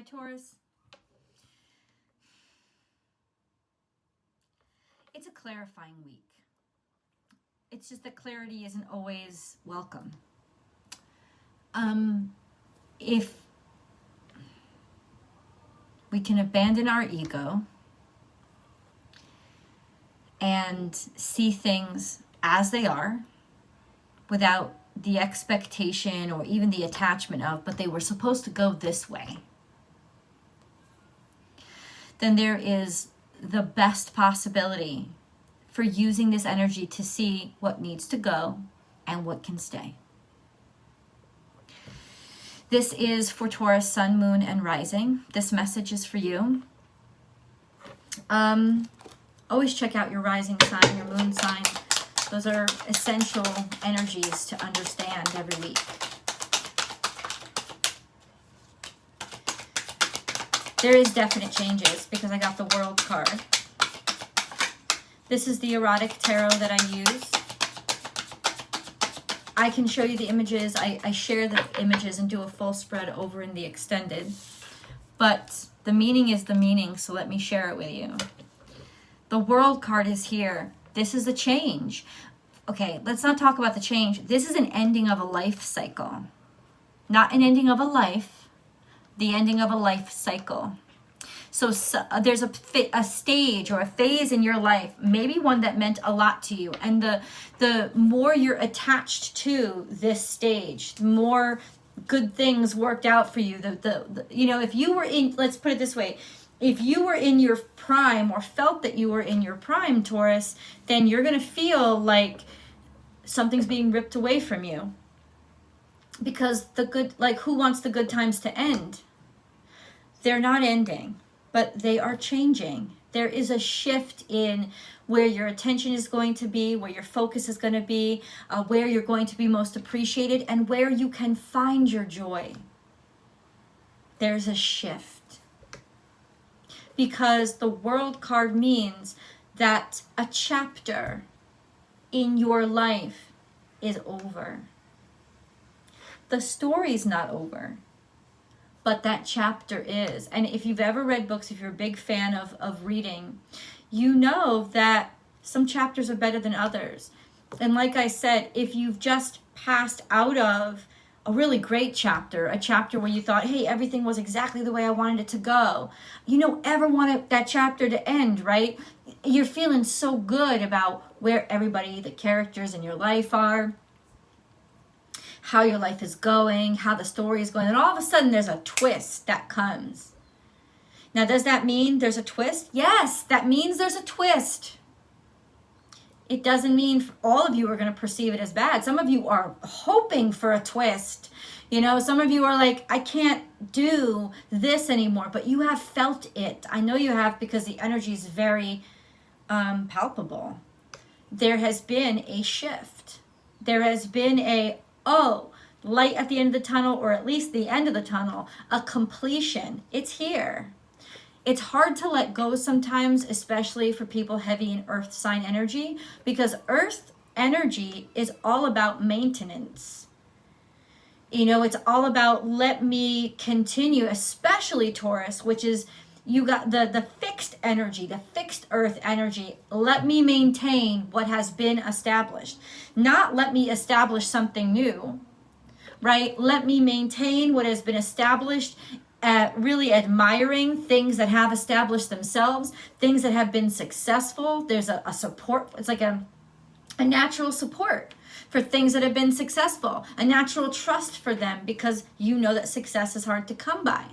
Hi, Taurus. It's a clarifying week. It's just that clarity isn't always welcome. If we can abandon our ego and see things as they are without the expectation or even the attachment of, but they were supposed to go this way, then there is the best possibility for using this energy to see what needs to go and what can stay. This is for Taurus, Sun, Moon, and Rising. This message is for you. Always check out your rising sign, your moon sign. Those are essential energies to understand every week. There is definite changes because I got the World card. This is the erotic tarot that I use. I can show you the images. I share the images and do a full spread over in the extended. But the meaning is the meaning, so let me share it with you. The World card is here. This is a change. Okay, let's not talk about the change. This is an ending of a life cycle. Not an ending of a life, the ending of a life cycle. So there's a stage or a phase in your life, maybe one that meant a lot to you. And the more you're attached to this stage, the more good things worked out for you. You know, if you were in, let's put it this way, if you were in your prime or felt that you were in your prime, Taurus, then you're going to feel like something's being ripped away from you. Because the good, like, who wants the good times to end? They're not ending, but they are changing. There is a shift in where your attention is going to be, where your focus is going to be, where you're going to be most appreciated, and where you can find your joy. There's a shift. Because the World card means that a chapter in your life is over. The story's not over, but that chapter is. And if you've ever read books, if you're a big fan of reading, you know that some chapters are better than others. And like I said, if you've just passed out of a really great chapter, a chapter where you thought, hey, everything was exactly the way I wanted it to go, you don't ever want that chapter to end, right? You're feeling so good about where everybody, the characters in your life are, how your life is going, how the story is going, and all of a sudden there's a twist that comes. Now, does that mean there's a twist? Yes, that means there's a twist. It doesn't mean all of you are going to perceive it as bad. Some of you are hoping for a twist. You know, some of you are like, I can't do this anymore, but you have felt it. I know you have, because the energy is very palpable. There has been a shift. There has been light at the end of the tunnel, or at least the end of the tunnel, a completion. It's here. It's hard to let go sometimes, especially for people heavy in earth sign energy, because earth energy is all about maintenance. You know, it's all about let me continue, especially Taurus, which is you got the fixed energy, the fixed earth energy. Let me maintain what has been established, not let me establish something new, right? Let me maintain what has been established. Really admiring things that have established themselves, things that have been successful. There's a support. It's like a natural support for things that have been successful, a natural trust for them, because you know that success is hard to come by.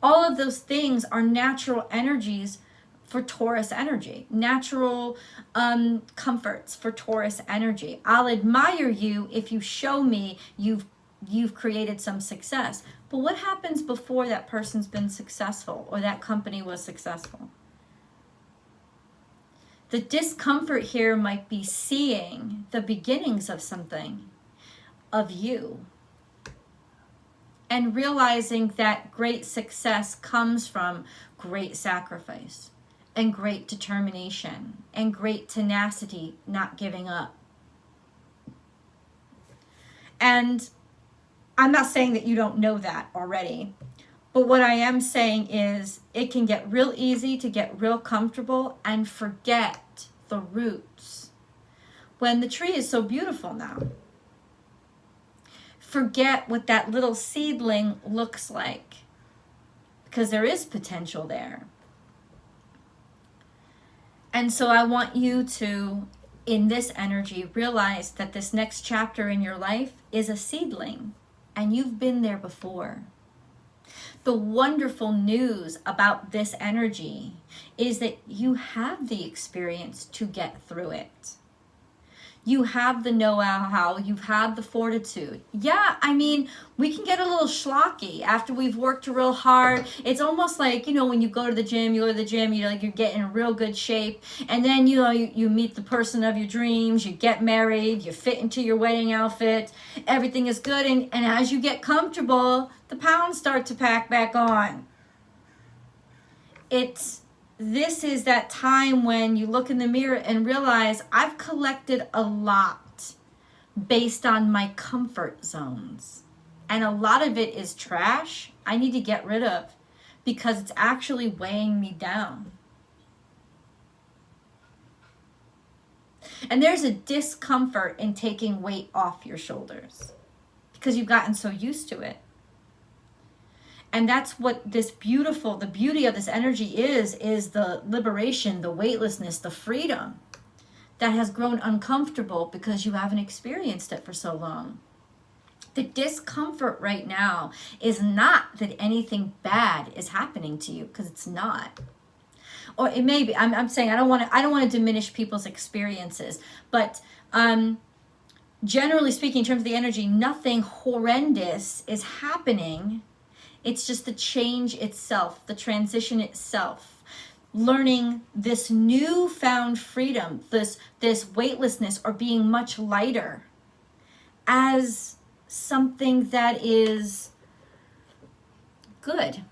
All of those things are natural energies for Taurus energy, natural comforts for Taurus energy. I'll admire you if you show me you've created some success. But what happens before that person's been successful or that company was successful? The discomfort here might be seeing the beginnings of something, of you, and realizing that great success comes from great sacrifice and great determination and great tenacity, not giving up. And I'm not saying that you don't know that already, But what I am saying is it can get real easy to get real comfortable and forget the roots when the tree is so beautiful now. Forget what that little seedling looks like, because there is potential there. And so I want you to, in this energy, realize that this next chapter in your life is a seedling, and you've been there before. The wonderful news about this energy is that you have the experience to get through it. You have the know-how, you've had the fortitude. Yeah, I mean, we can get a little schlocky after we've worked real hard. It's almost like, you know, when you go to the gym, you're getting in real good shape. And then, you meet the person of your dreams, you get married, you fit into your wedding outfit, everything is good. And as you get comfortable, the pounds start to pack back on. This is that time when you look in the mirror and realize I've collected a lot based on my comfort zones. And a lot of it is trash I need to get rid of because it's actually weighing me down. And there's a discomfort in taking weight off your shoulders because you've gotten so used to it. And that's what the beauty of this energy is the liberation, the weightlessness, the freedom that has grown uncomfortable because you haven't experienced it for so long. The discomfort right now is not that anything bad is happening to you, because it's not. Or it may be. I'm saying I don't want to diminish people's experiences, but generally speaking, in terms of the energy, nothing horrendous is happening. It's just the change itself, the transition itself. Learning this newfound freedom, this weightlessness, or being much lighter as something that is good.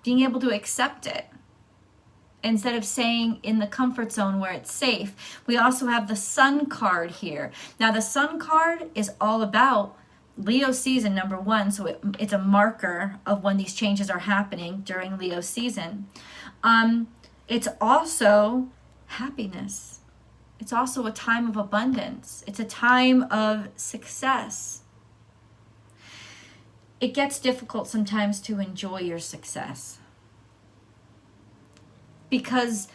Being able to accept it instead of staying in the comfort zone where it's safe. We also have the Sun card here. Now the Sun card is all about Leo season, number one, so it's a marker of when these changes are happening during Leo season. It's also happiness. It's also a time of abundance. It's a time of success. It gets difficult sometimes to enjoy your success because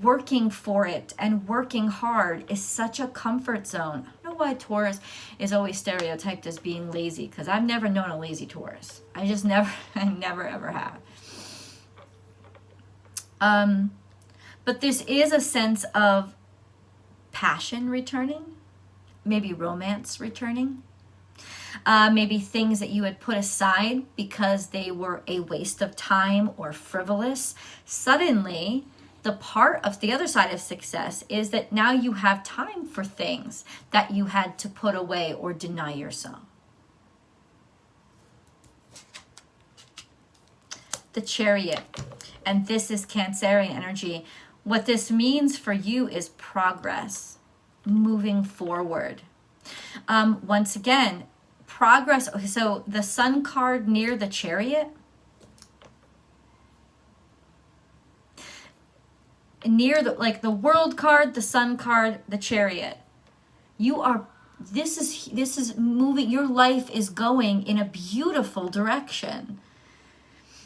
working for it and working hard is such a comfort zone. I don't know why Taurus is always stereotyped as being lazy, because I've never known a lazy Taurus. I never ever have. But this is a sense of passion returning, maybe romance returning, maybe things that you had put aside because they were a waste of time or frivolous. Suddenly, the other side of success is that now you have time for things that you had to put away or deny yourself. The Chariot, and this is Cancerian energy. What this means for you is progress, moving forward. Once again, progress. Okay, so the Sun card near the Chariot, near the World card, the Sun card, the Chariot. This is moving. Your life is going in a beautiful direction.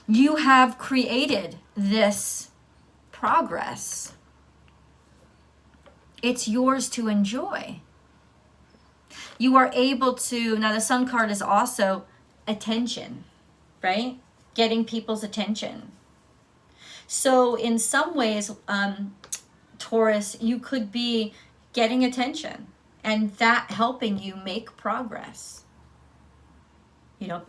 You have created this progress. It's yours to enjoy. You are able to, now the Sun card is also attention, right? Getting people's attention. So in some ways, Taurus, you could be getting attention and that helping you make progress.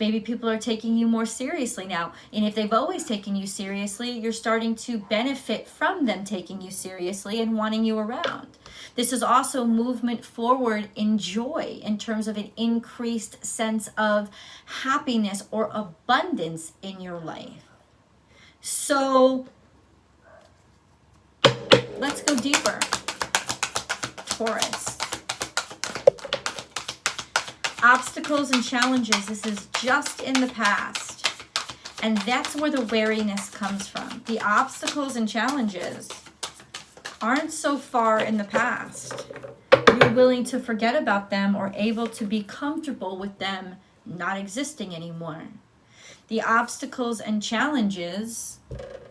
Maybe people are taking you more seriously now. And if they've always taken you seriously, you're starting to benefit from them taking you seriously and wanting you around. This is also movement forward in joy in terms of an increased sense of happiness or abundance in your life. So let's go deeper. Taurus. Obstacles and challenges. This is just in the past. And that's where the wariness comes from. The obstacles and challenges aren't so far in the past. You're willing to forget about them or able to be comfortable with them not existing anymore. The obstacles and challenges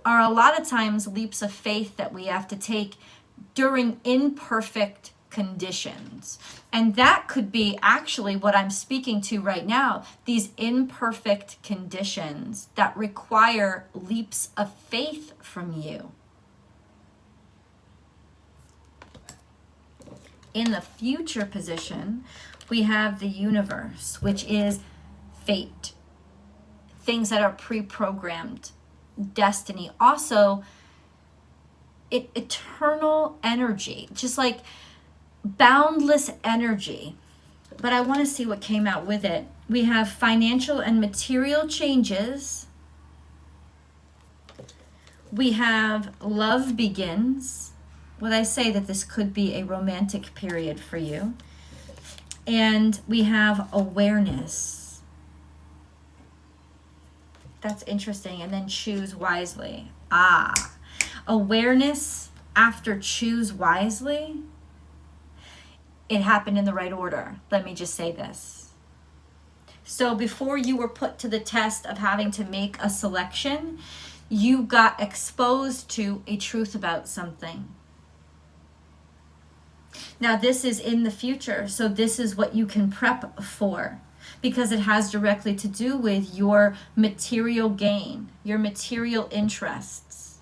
are a lot of times leaps of faith that we have to take during imperfect conditions. And that could be actually what I'm speaking to right now, these imperfect conditions that require leaps of faith from you. In the future position, we have the universe, which is fate, things that are pre-programmed, destiny. Also, eternal energy, just like boundless energy. But I want to see what came out with it. We have financial and material changes. We have love begins. Would I say that this could be a romantic period for you? And we have awareness. That's interesting. And then choose wisely. Awareness after choose wisely. It happened in the right order. Let me just say this. So before you were put to the test of having to make a selection, you got exposed to a truth about something. Now this is in the future, so this is what you can prep for, because it has directly to do with your material gain, your material interests,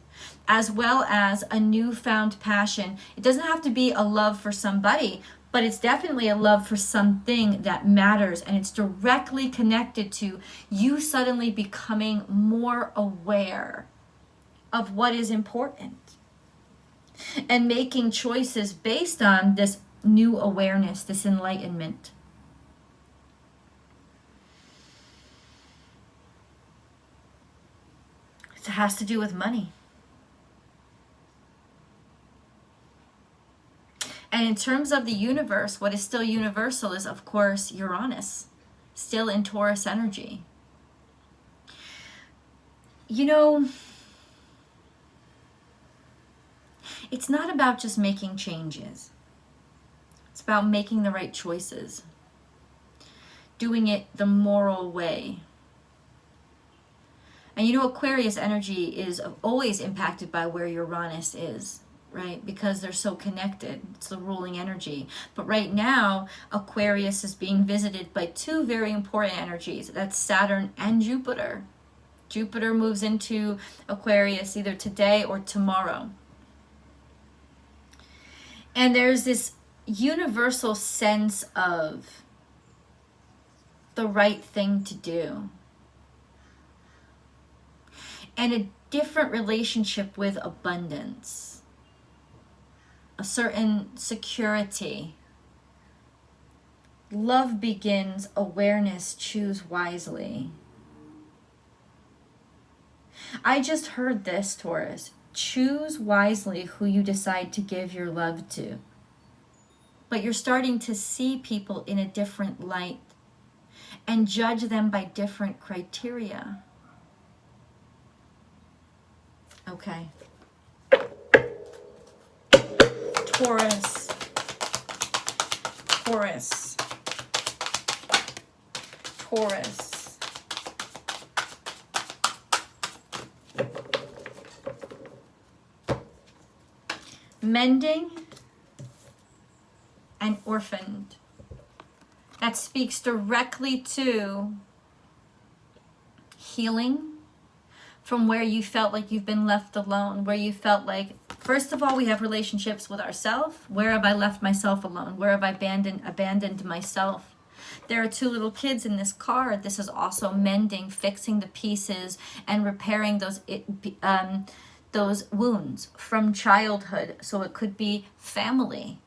as well as a newfound passion. It doesn't have to be a love for somebody, but it's definitely a love for something that matters, and it's directly connected to you suddenly becoming more aware of what is important and making choices based on this new awareness, this enlightenment. It has to do with money. And in terms of the universe, what is still universal is, of course, Uranus, still in Taurus energy. You know, it's not about just making changes. It's about making the right choices, doing it the moral way. And you know, Aquarius energy is always impacted by where Uranus is, right? Because they're so connected. It's the ruling energy. But right now, Aquarius is being visited by two very important energies. That's Saturn and Jupiter. Jupiter moves into Aquarius either today or tomorrow. And there's this universal sense of the right thing to do. And a different relationship with abundance. A certain security. Love begins, awareness, choose wisely. I just heard this, Taurus. Choose wisely who you decide to give your love to. But you're starting to see people in a different light and judge them by different criteria. Okay. Taurus. Taurus. Taurus. Mending and orphaned. That speaks directly to healing from where you felt like you've been left alone, where you felt like, first of all, we have relationships with ourselves. Where have I left myself alone? Where have I abandoned myself? There are two little kids in this card. This is also mending, fixing the pieces, and repairing those wounds from childhood. So it could be family.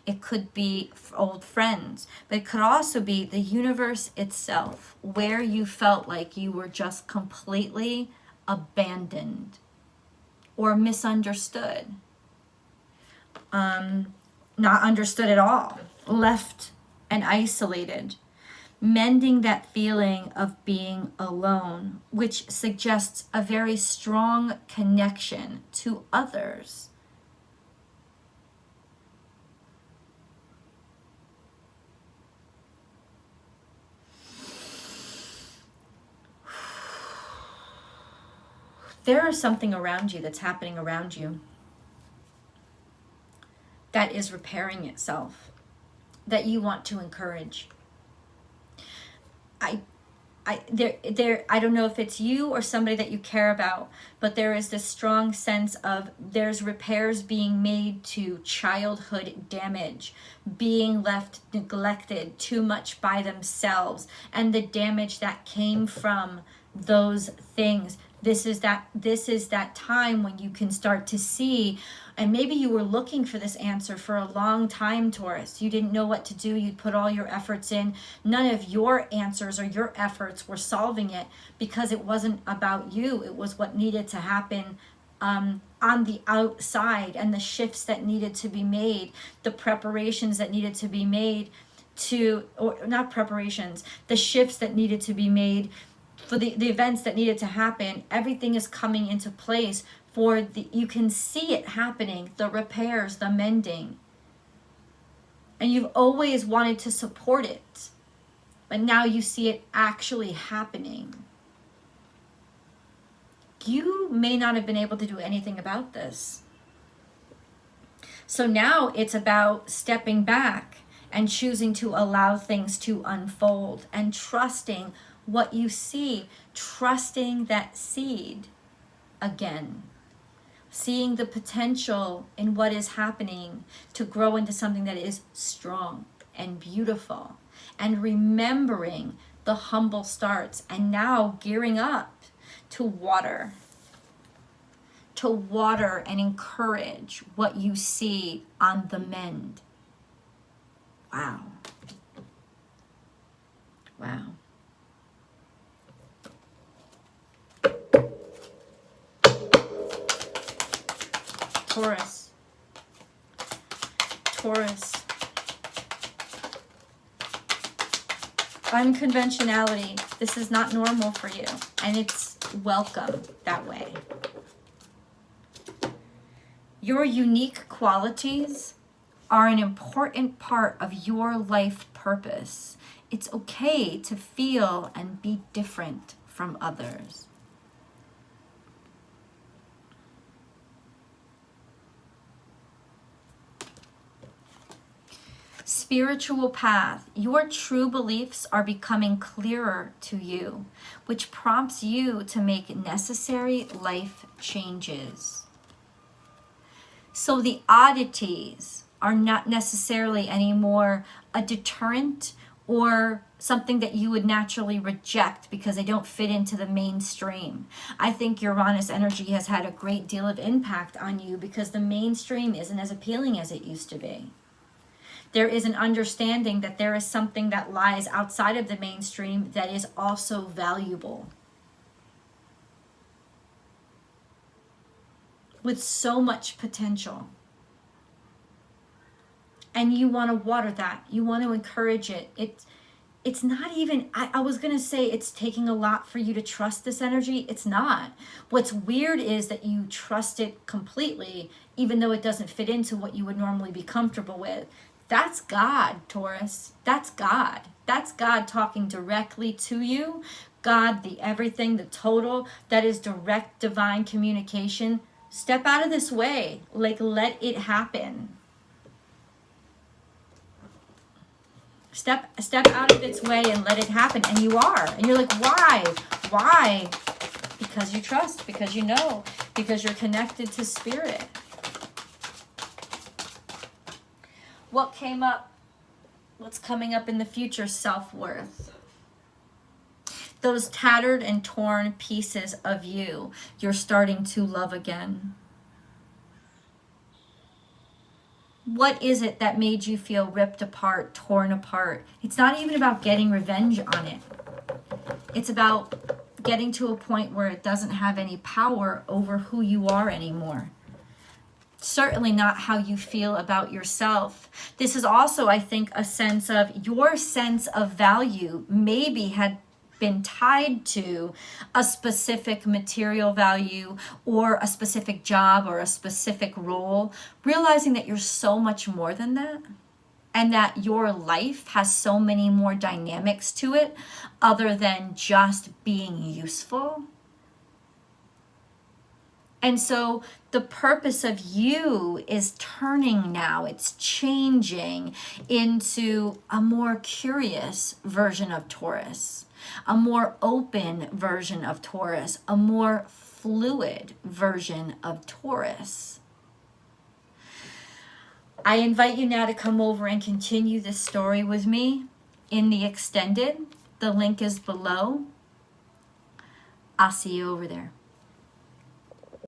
It could be old friends. But it could also be the universe itself, where you felt like you were just completely abandoned or misunderstood. Not understood at all. Left and isolated. mending that feeling of being alone, which suggests a very strong connection to others. There is something around you that's happening around you that is repairing itself, that you want to encourage. I don't know if it's you or somebody that you care about, but there is this strong sense of there's repairs being made to childhood damage, being left neglected too much by themselves, and the damage that came from those things. This is that time when you can start to see, and maybe you were looking for this answer for a long time, Taurus. You didn't know what to do. You'd put all your efforts in. None of your answers or your efforts were solving it because it wasn't about you. It was what needed to happen on the outside, and the shifts that needed to be made, the preparations that needed to be made the shifts that needed to be made for the events that needed to happen. Everything is coming into place for you can see it happening, the repairs, the mending. And you've always wanted to support it, but now you see it actually happening. You may not have been able to do anything about this. So now it's about stepping back and choosing to allow things to unfold and trusting what you see, trusting that seed again, seeing the potential in what is happening to grow into something that is strong and beautiful, and remembering the humble starts, and now gearing up to water and encourage what you see on the mend. Wow. Wow. Taurus. Unconventionality. This is not normal for you, and it's welcome that way. Your unique qualities are an important part of your life purpose. It's okay to feel and be different from others. Spiritual path. Your true beliefs are becoming clearer to you, which prompts you to make necessary life changes. So the oddities are not necessarily anymore a deterrent or something that you would naturally reject because they don't fit into the mainstream. I think Uranus energy has had a great deal of impact on you because the mainstream isn't as appealing as it used to be. There is an understanding that there is something that lies outside of the mainstream that is also valuable, with so much potential. And you want to water that. You want to encourage it. It's not even, I was going to say it's taking a lot for you to trust this energy. It's not. What's weird is that you trust it completely, even though it doesn't fit into what you would normally be comfortable with. That's God, Taurus. That's God. That's God talking directly to you. God, the everything, the total, that is direct divine communication. Step out of this way. Like, let it happen. Step out of its way and let it happen. And you are. And you're like, why? Why? Because you trust, because you know, because you're connected to spirit. What came up? What's coming up in the future? Self-worth. Those tattered and torn pieces of you, you're starting to love again. What is it that made you feel ripped apart, torn apart? It's not even about getting revenge on it. It's about getting to a point where it doesn't have any power over who you are anymore. certainly not how you feel about yourself. This is also, I think, a sense of your sense of value maybe had been tied to a specific material value or a specific job or a specific role, realizing that you're so much more than that, and that your life has so many more dynamics to it other than just being useful. And so the purpose of you is turning now, it's changing into a more curious version of Taurus, a more open version of Taurus, a more fluid version of Taurus. I invite you now to come over and continue this story with me in the extended. The link is below. I'll see you over there.